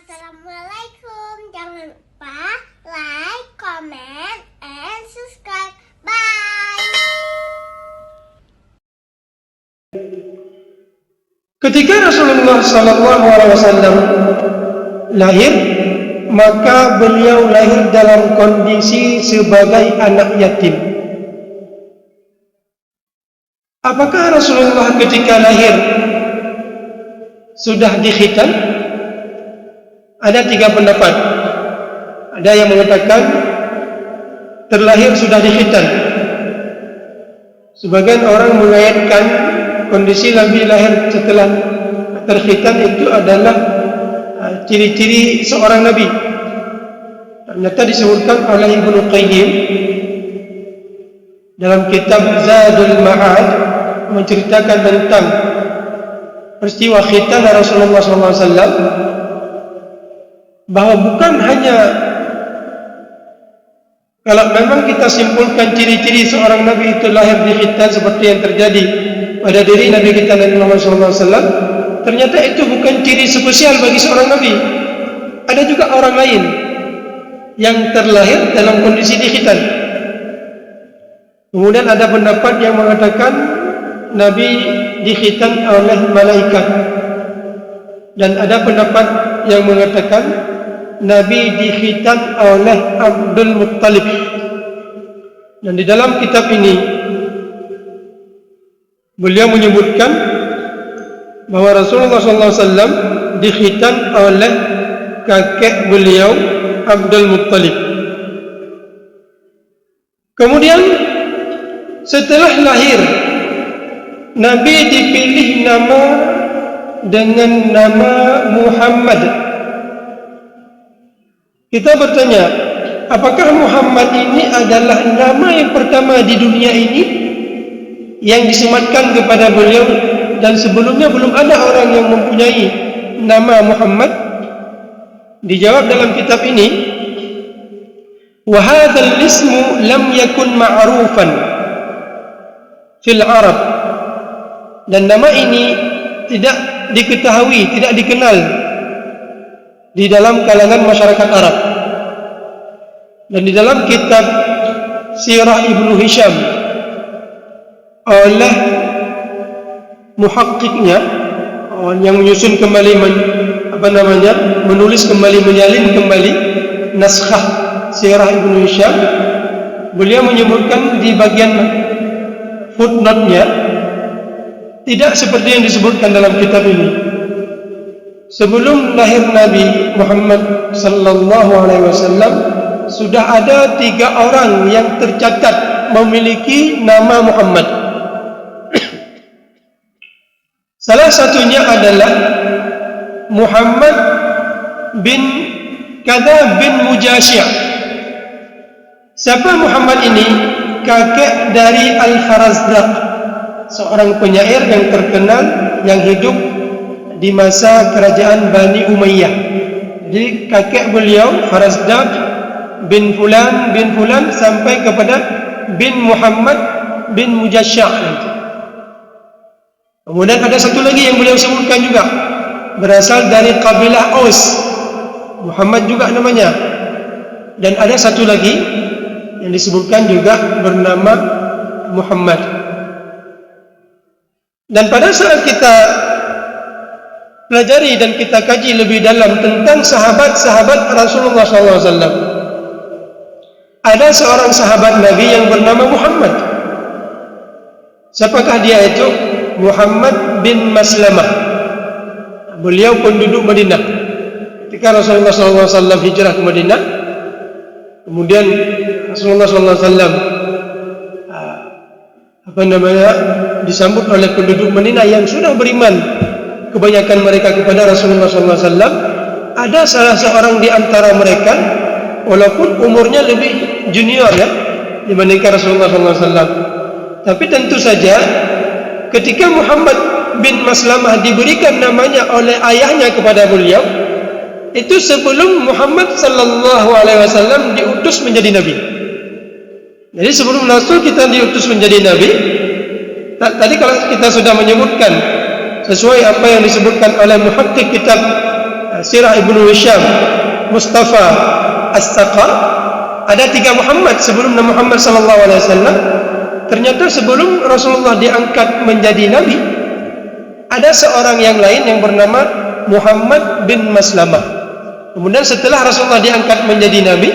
Assalamualaikum. Jangan lupa like, comment, and subscribe. Bye. Ketika Rasulullah SAW lahir, maka beliau lahir dalam kondisi sebagai anak yatim. Apakah Rasulullah ketika lahir sudah dikhitan? Ada 3 pendapat. Ada yang mengatakan terlahir sudah dikhitan. Sebagian orang mengaitkan kondisi Nabi lahir setelah terkhitan itu adalah ciri-ciri seorang Nabi. Ternyata disebutkan oleh Ibnu Qayyim dalam kitab Zadul Ma'ad menceritakan tentang peristiwa khitan Rasulullah SAW, bahwa bukan hanya kalau memang kita simpulkan ciri-ciri seorang Nabi itu lahir di khitan seperti yang terjadi pada diri Nabi kita Nabi Muhammad SAW, ternyata itu bukan ciri spesial bagi seorang Nabi. Ada juga orang lain yang terlahir dalam kondisi di khitan. Kemudian ada pendapat yang mengatakan Nabi di khitan oleh malaikat, dan ada pendapat yang mengatakan Nabi dikhitan oleh Abdul Muttalib. Dan di dalam kitab ini beliau menyebutkan bahwa Rasulullah SAW dikhitan oleh kakek beliau Abdul Muttalib. Kemudian setelah lahir, Nabi dipilih nama dengan nama Muhammad. Kita bertanya, apakah Muhammad ini adalah nama yang pertama di dunia ini yang disematkan kepada beliau, dan sebelumnya belum ada orang yang mempunyai nama Muhammad? Dijawab dalam kitab ini, wa hadzal ismu lam yakun ma'rufan fil Arab, dan nama ini tidak diketahui, tidak dikenal di dalam kalangan masyarakat Arab. Dan di dalam kitab Sirah Ibnu Hisham oleh muhakkiknya, yang menyusun kembali menulis kembali, menyalin kembali naskah Sirah Ibnu Hisham, beliau menyebutkan di bagian footnote-nya tidak seperti yang disebutkan dalam kitab ini. Sebelum lahir Nabi Muhammad sallallahu alaihi wasallam, sudah ada 3 orang yang tercatat memiliki nama Muhammad. Salah satunya adalah Muhammad bin Kada bin Mujashia. Siapa Muhammad ini? Kakek dari Al-Farazdaq, seorang penyair yang terkenal yang hidup di masa kerajaan Bani Umayyah. Jadi kakek beliau Farazdaq bin Fulan sampai kepada bin Muhammad bin Mujashia. Kemudian ada satu lagi yang beliau sebutkan juga, berasal dari kabilah Aus, Muhammad juga namanya. Dan ada satu lagi yang disebutkan juga bernama Muhammad. Dan pada saat kita pelajari dan kita kaji lebih dalam tentang sahabat-sahabat Rasulullah SAW, ada seorang sahabat Nabi yang bernama Muhammad. Siapakah dia itu? Muhammad bin Maslamah. Beliau penduduk Madinah. Ketika Rasulullah SAW hijrah ke Madinah, kemudian Rasulullah SAW disambut oleh penduduk Madinah yang sudah beriman, kebanyakan mereka kepada Rasulullah SAW. Ada salah seorang di antara mereka, walaupun umurnya lebih junior dibandingkan Rasulullah SAW, tapi tentu saja ketika Muhammad bin Maslamah diberikan namanya oleh ayahnya kepada beliau, itu sebelum Muhammad SAW diutus menjadi Nabi. Jadi sebelum Rasul kita diutus menjadi Nabi, tadi kalau kita sudah menyebutkan sesuai apa yang disebutkan oleh muhakkik kitab Sirah Ibnu Hisham, Mustafa As-Saqar, ada 3 Muhammad sebelum Nabi Muhammad sallallahu alaihi wasallam. Ternyata sebelum Rasulullah diangkat menjadi nabi, ada seorang yang lain yang bernama Muhammad bin Maslamah. Kemudian setelah Rasulullah diangkat menjadi nabi,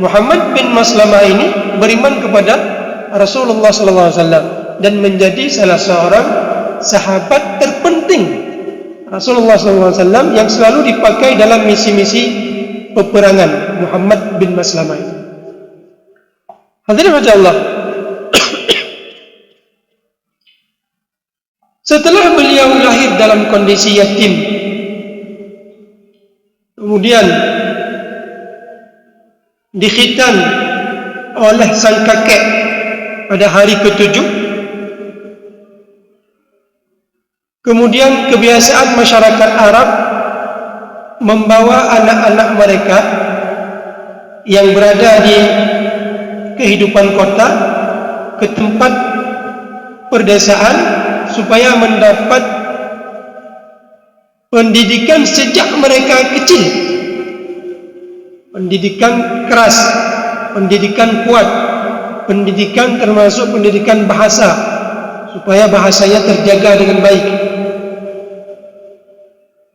Muhammad bin Maslamah ini beriman kepada Rasulullah sallallahu alaihi wasallam dan menjadi salah seorang sahabat terpenting Rasulullah sallallahu alaihi wasallam yang selalu dipakai dalam misi-misi peperangan. Muhammad bin Maslamah ini. Hadirin Allah. Setelah beliau lahir dalam kondisi yatim, kemudian dikhitan oleh sang kakek pada hari ke-7, kemudian kebiasaan masyarakat Arab membawa anak-anak mereka yang berada di kehidupan kota ke tempat perdesaan supaya mendapat pendidikan sejak mereka kecil, pendidikan keras, pendidikan kuat, pendidikan termasuk pendidikan bahasa, supaya bahasanya terjaga dengan baik.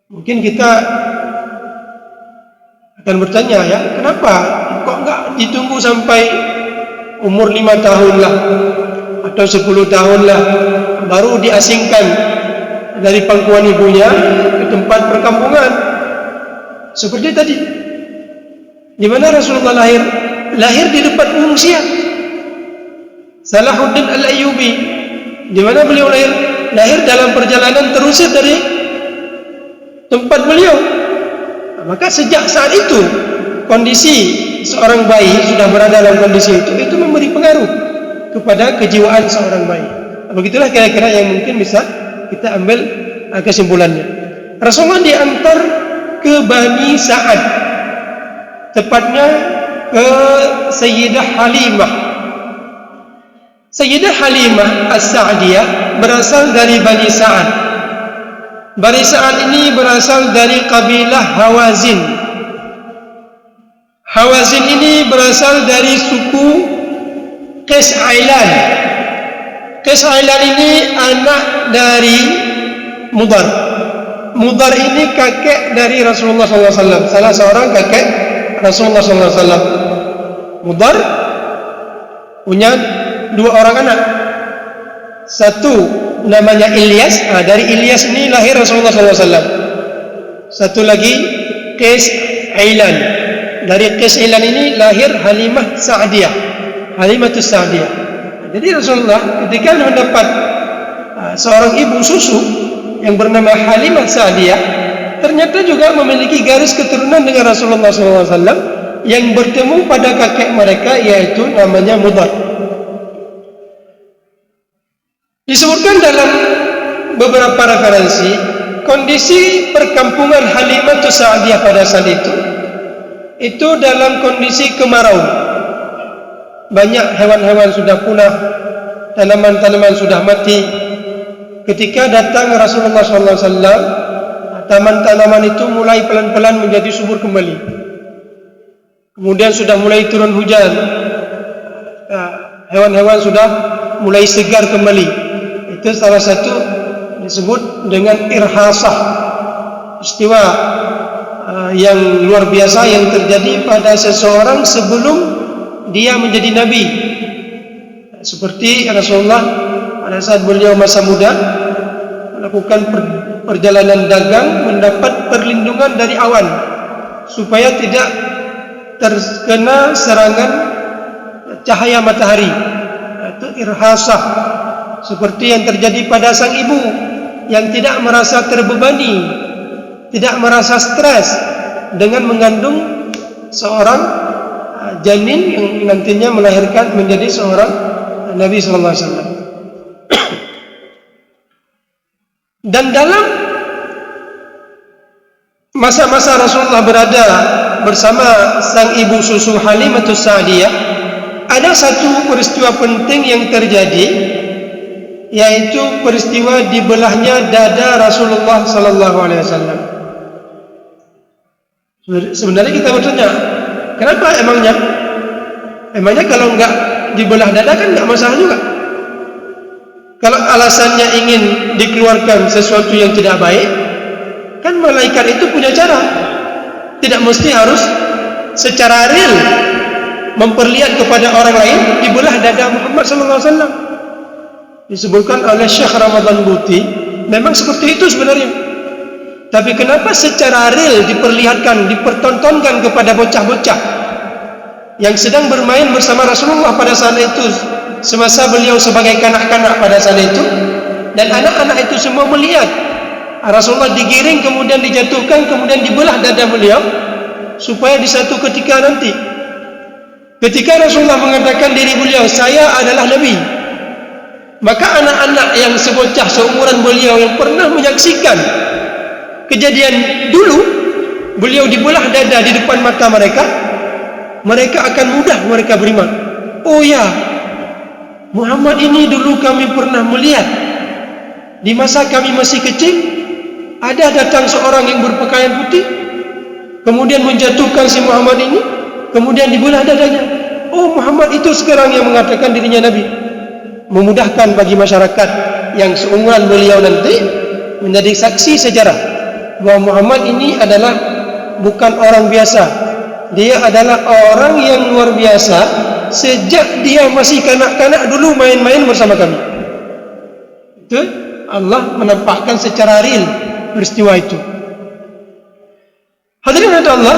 Mungkin kita akan bertanya, ya, kenapa kok enggak ditunggu sampai umur 5 tahun lah atau 10 tahun lah baru diasingkan dari pangkuan ibunya ke tempat perkampungan seperti tadi, di mana Rasulullah lahir di tempat pengungsian. Salahuddin Al-Ayyubi, di mana beliau lahir dalam perjalanan terusir dari tempat beliau. Maka sejak saat itu kondisi seorang bayi sudah berada dalam kondisi itu memberi pengaruh kepada kejiwaan seorang bayi. Begitulah kira-kira yang mungkin bisa kita ambil kesimpulannya. Rasulullah diantar ke Bani Sa'ad, tepatnya ke Sayyidah Halimah. Sayyidah Halimah As-Sa'diyah berasal dari Bani Sa'ad. Bani Sa'ad ini berasal dari kabilah Hawazin. Hawazin ini berasal dari suku Qais Ailan. Qais Ailan ini anak dari Mudar. Mudar ini kakek dari Rasulullah SAW, salah seorang kakek Rasulullah SAW. Mudar punya 2 orang anak. Satu namanya Ilyas. Dari Ilyas ini lahir Rasulullah SAW. Satu lagi Qais Ailan. Dari Qais Ailan ini lahir Halimah Sa'diyah, Halimatus Sa'diyah. Jadi Rasulullah ketika mendapat seorang ibu susu yang bernama Halimah Sa'diyah, ternyata juga memiliki garis keturunan dengan Rasulullah SAW yang bertemu pada kakek mereka, yaitu namanya Mudar. Disebutkan dalam beberapa referensi kondisi perkampungan Halimatus Sa'diyah pada saat itu dalam kondisi kemarau. Banyak hewan-hewan sudah punah, tanaman-tanaman sudah mati. Ketika datang Rasulullah SAW, taman-tanaman itu mulai pelan-pelan menjadi subur kembali. Kemudian sudah mulai turun hujan, hewan-hewan sudah mulai segar kembali. Itu salah satu disebut dengan irhasah, peristiwa yang luar biasa yang terjadi pada seseorang sebelum dia menjadi nabi. Seperti Rasulullah pada saat beliau masa muda melakukan perjalanan dagang, mendapat perlindungan dari awan supaya tidak terkena serangan cahaya matahari. Itu irhasah, seperti yang terjadi pada sang ibu yang tidak merasa terbebani, tidak merasa stres dengan mengandung seorang janin yang nantinya melahirkan menjadi seorang Nabi sallallahu alaihi wasallam. Dan dalam masa-masa Rasulullah berada bersama sang ibu susu Halimatus Sa'diyah, ada satu peristiwa penting yang terjadi, yaitu peristiwa dibelahnya dada Rasulullah sallallahu alaihi wasallam. Sebenarnya kita bertanya, kenapa emangnya? Emangnya kalau enggak dibelah dada kan enggak masalah juga. Kalau alasannya ingin dikeluarkan sesuatu yang tidak baik, kan malaikat itu punya cara. Tidak mesti harus secara real memperlihat kepada orang lain dibelah dada Muhammad sallallahu alaihi wasallam. Disebutkan oleh Syekh Ramadan Buti, memang seperti itu sebenarnya. Tapi kenapa secara real diperlihatkan, dipertontonkan kepada bocah-bocah yang sedang bermain bersama Rasulullah pada saat itu, semasa beliau sebagai kanak-kanak pada saat itu, dan anak-anak itu semua melihat Rasulullah digiring, kemudian dijatuhkan, kemudian dibelah dada beliau, supaya di satu ketika nanti, ketika Rasulullah mengatakan diri beliau, saya adalah Nabi, maka anak-anak yang sebocah seumuran beliau yang pernah menyaksikan kejadian dulu beliau dibelah dada di depan mata mereka, mereka akan mudah mereka beriman. Oh ya, Muhammad ini dulu kami pernah melihat di masa kami masih kecil, ada datang seorang yang berpakaian putih, kemudian menjatuhkan si Muhammad ini, kemudian dibelah dadanya. Oh, Muhammad itu sekarang yang mengatakan dirinya Nabi. Memudahkan bagi masyarakat yang seumuran beliau nanti menjadi saksi sejarah bahwa Muhammad ini adalah bukan orang biasa. Dia adalah orang yang luar biasa. Sejak dia masih kanak-kanak dulu main-main bersama kami. Itu Allah menampakkan secara real peristiwa itu. Hadirin Allah,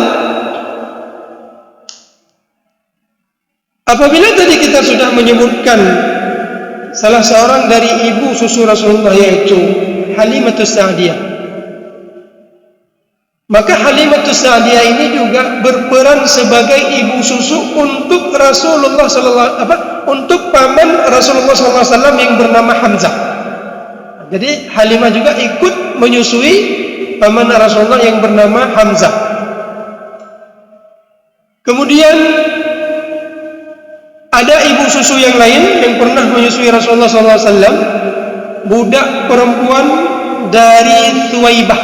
apabila tadi kita sudah menyebutkan salah seorang dari ibu susu Rasulullah, yaitu Halimatus Sa'diyah, maka Halimatus Sa'diyah ini juga berperan sebagai ibu susu untuk Rasulullah untuk paman Rasulullah SAW yang bernama Hamzah. Jadi Halimah juga ikut menyusui paman Rasulullah yang bernama Hamzah. Kemudian ada ibu susu yang lain yang pernah menyusui Rasulullah SAW, budak perempuan dari Thuwaibah,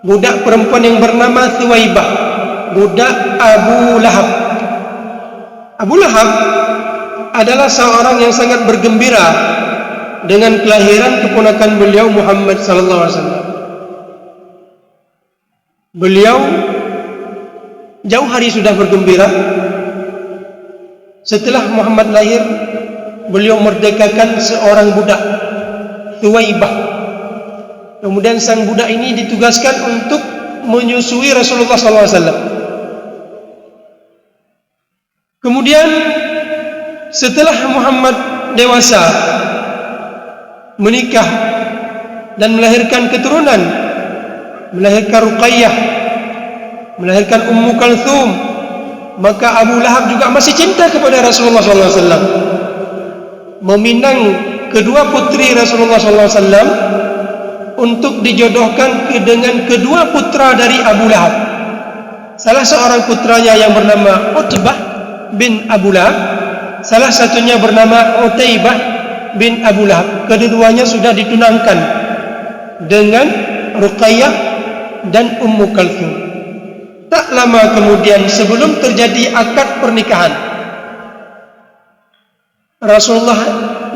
budak perempuan yang bernama Thuwaibah, budak Abu Lahab. Abu Lahab adalah seorang yang sangat bergembira dengan kelahiran keponakan beliau Muhammad SAW. Beliau jauh hari sudah bergembira. Setelah Muhammad lahir, beliau merdekakan seorang budak, Thuwaibah. Kemudian sang budak ini ditugaskan untuk menyusui Rasulullah SAW. Kemudian setelah Muhammad dewasa, menikah dan melahirkan keturunan, melahirkan Ruqayyah, melahirkan Ummu Kalthum, maka Abu Lahab juga masih cinta kepada Rasulullah SAW, meminang kedua putri Rasulullah SAW untuk dijodohkan dengan kedua putra dari Abu Lahab. Salah seorang putranya yang bernama Utbah bin Abu Lahab, salah satunya bernama Utaibah bin Abu Lahab. Kedua-duanya sudah ditunangkan dengan Ruqayyah dan Ummu Kalthum. Tak lama kemudian, sebelum terjadi akad pernikahan, Rasulullah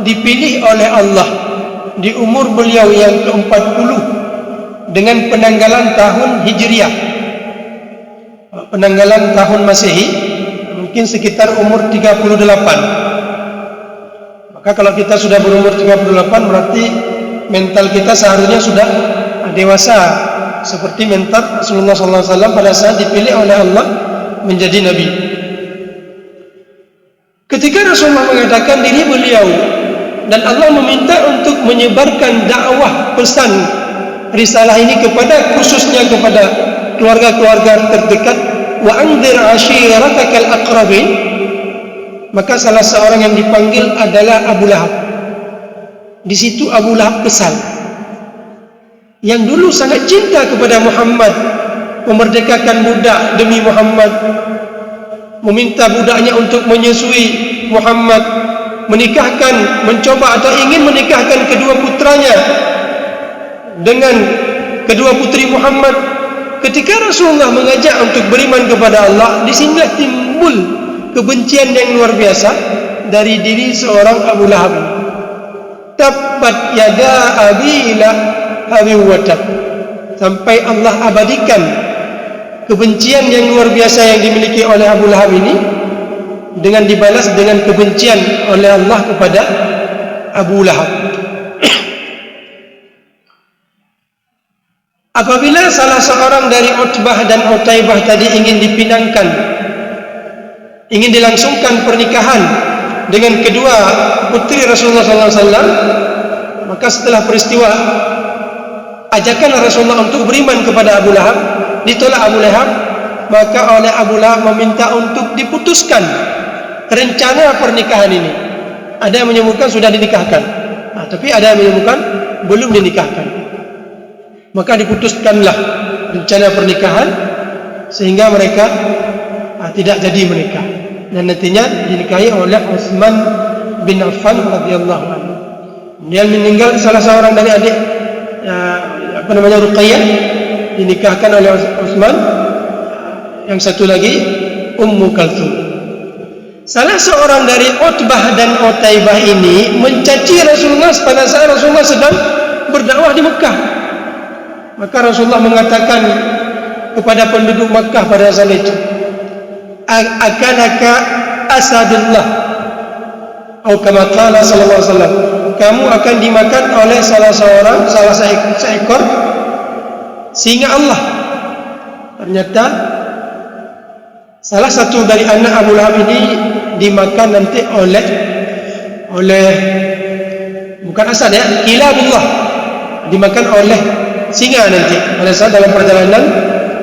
dipilih oleh Allah di umur beliau yang ke-40 dengan penanggalan tahun Hijriah. Penanggalan tahun Masehi mungkin sekitar umur 38. Maka kalau kita sudah berumur 38, berarti mental kita seharusnya sudah dewasa, seperti mental Rasulullah SAW pada saat dipilih oleh Allah menjadi Nabi. Ketika Rasulullah mengatakan diri beliau dan Allah meminta untuk menyebarkan dakwah pesan risalah ini kepada, khususnya kepada keluarga-keluarga terdekat, wa anzir ashiratakal aqrabin, maka salah seorang yang dipanggil adalah Abu Lahab. Di situ Abu Lahab kesal, yang dulu sangat cinta kepada Muhammad, memerdekakan budak demi Muhammad, meminta budaknya untuk menyusui Muhammad, menikahkan, mencoba atau ingin menikahkan kedua putranya dengan kedua putri Muhammad, ketika Rasulullah mengajak untuk beriman kepada Allah, di sinilah timbul kebencian yang luar biasa dari diri seorang Abu Lahab. Tabbat yada abi lahabi wa tab. Sampai Allah abadikan kebencian yang luar biasa yang dimiliki oleh Abu Lahab ini dengan dibalas dengan kebencian oleh Allah kepada Abu Lahab. Apabila salah seorang dari Utbah dan Utaibah tadi ingin dipinangkan, ingin dilangsungkan pernikahan dengan kedua putri Rasulullah SAW, maka setelah peristiwa ajakan Rasulullah untuk beriman kepada Abu Lahab ditolak Abu Lahab, maka oleh Abu Lahab meminta untuk diputuskan rencana pernikahan ini. Ada yang menyebutkan sudah dinikahkan, tapi ada yang menyebutkan belum dinikahkan. Maka diputuskanlah rencana pernikahan sehingga mereka tidak jadi menikah, dan nantinya dinikahi oleh Utsman bin Affan radhiyallahu anhu. Dia meninggal salah seorang dari adik Ruqayyah, dinikahkan oleh Utsman. Yang satu lagi Ummu Kalthum. Salah seorang dari Utbah dan Utaibah ini mencaci Rasulullah pada saat Rasulullah sedang berdakwah di Mekah. Maka Rasulullah mengatakan kepada penduduk Makkah pada saat itu, akanaka asadullah, atau kama qala sallallahu alaihi wasallam, kamu akan dimakan oleh salah seekor singa Allah. Ternyata salah satu dari anak Abu Lahab ini dimakan nanti oleh bukan asad ya, kilabullah, dimakan oleh singa nanti pada saat dalam perjalanan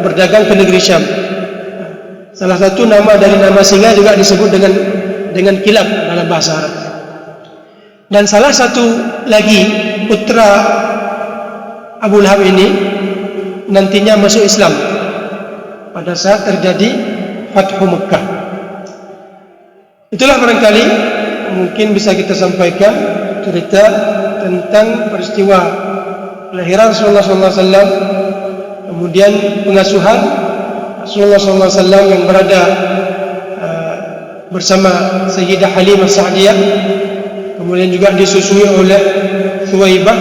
berdagang ke negeri Syam. Salah satu nama dari nama singa juga disebut dengan kilab dalam bahasa Arab. Dan salah satu lagi putra Abu Lahab ini nantinya masuk Islam pada saat terjadi Fathu Mekah. Itulah barangkali mungkin bisa kita sampaikan cerita tentang peristiwa kelahiran Rasulullah SAW, kemudian pengasuhan Rasulullah SAW yang berada bersama Sayyidah Halimah Sa'diyah, kemudian juga disusui oleh Thuwaibah,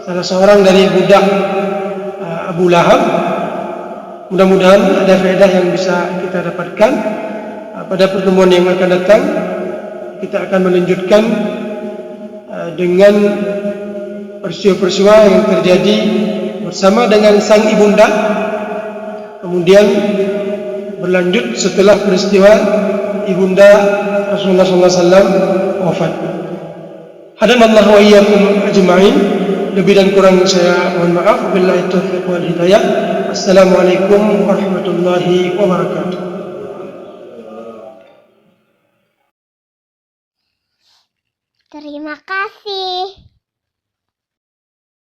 salah seorang dari budak Abu Lahab. Mudah-mudahan ada faedah yang bisa kita dapatkan. Pada pertemuan yang akan datang kita akan melanjutkan dengan peristiwa-peristiwa yang terjadi bersama dengan sang ibunda, kemudian berlanjut setelah peristiwa ibunda Rasulullah SAW wafat. Hadanallahu wa iyyakum ajma'in. Lebih dan kurang saya mohon maaf. Billahi taufiq wal hidayah. Assalamualaikum warahmatullahi wabarakatuh. Terima kasih.